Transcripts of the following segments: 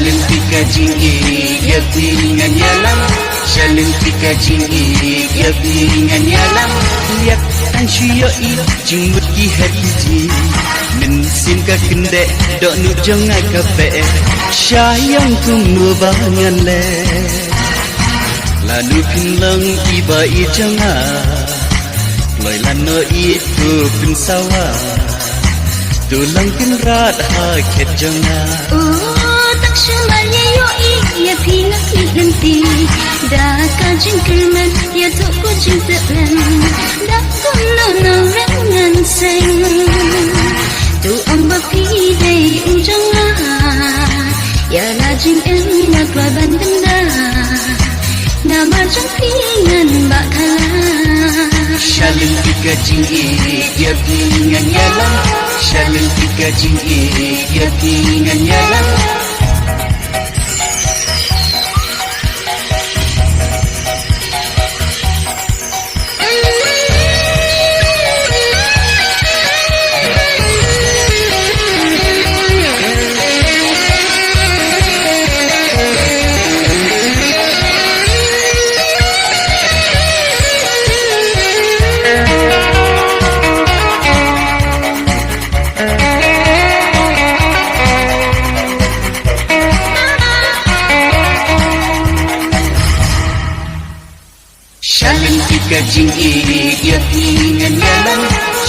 Shalom pika jingi ya pingan yalam. Shalom pika jingi ya pingan yalam. Yak an syoi jumut ki hati min sim ka kende dok nu jong ai ka pe sayang tum nu bangan le lalu pinlang iba I janga loi lan no I tu pin sawa tulang kin rat ha khet janga tak shumanya yo I ya pinang ki ganti da ka jingkelman ya tu ko jingtelan da ko no rangan seng tu ang bapi dei ujanga ya la jing em na kwa bandanda na ma jang pingan bakala Shalom pika jingi ya pingan yalam. Shalom pika jingi ya pingan yalam. Shalom pika jingi ya pingan yalam.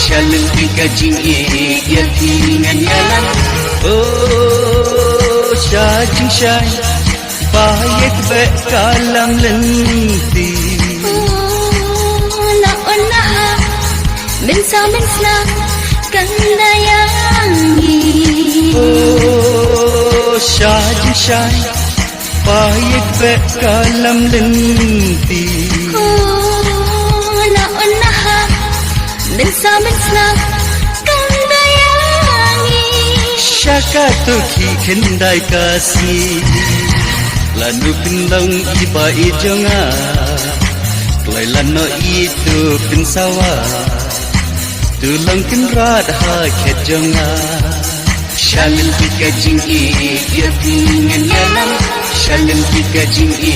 Shalom pika jingi ya pingan yalam. Oh shajing shay bayek be kalam lenti la ona min sa min sna kandayangi oh shajing shay bayek be kalam lenti la ona min sa min sna kandayangi shaka to ki kendai kasih lanu pinlang iba I jonga klai lano itu pin sawa tulang kin rat ha khet jonga Shalom pika jingi ya pingan yalam. Shalom pika jingi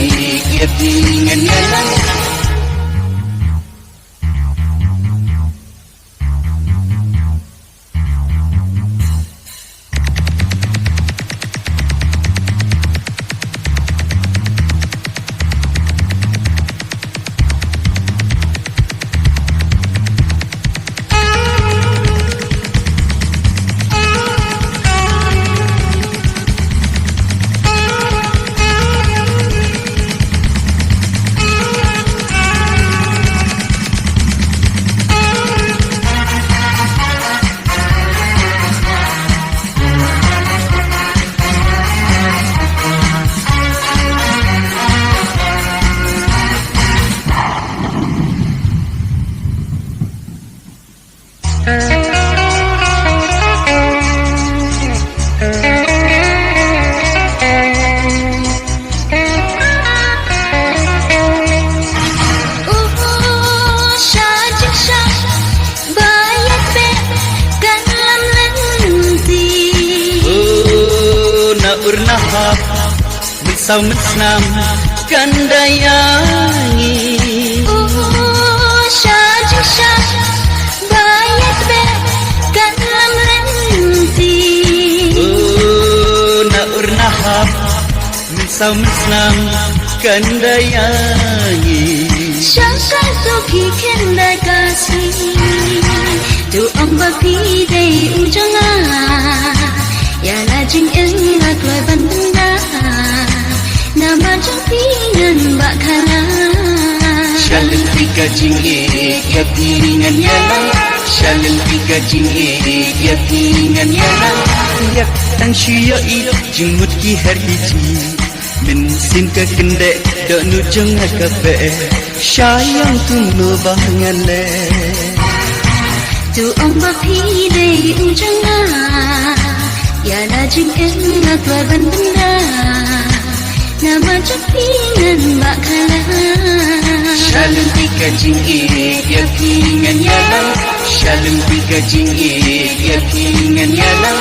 ya pingan yalam. Urnahap Misau mesnam kandayangi shajing shay bayek be kalam lenti na urnahap Misau mesnam kandayangi shaka to ki kendai kasih tu ang bapi dei ujanga ya la jing em na kloi bandanda na ma jang pingan bakala Shalom pika jingi ya pingan yalam. Shalom pika jingi ya pingan yalam. yak tan syoi jumut ki hati min sim ka kende dok nu jong ka pe sayang tu nu bangan le tu ang bapi dei ujanga ya la jing em na kloi bandanda na ma jang pingan bakala Shalom pika jingi ya pingan yalam. Shalom pika jingi ya pingan yalam.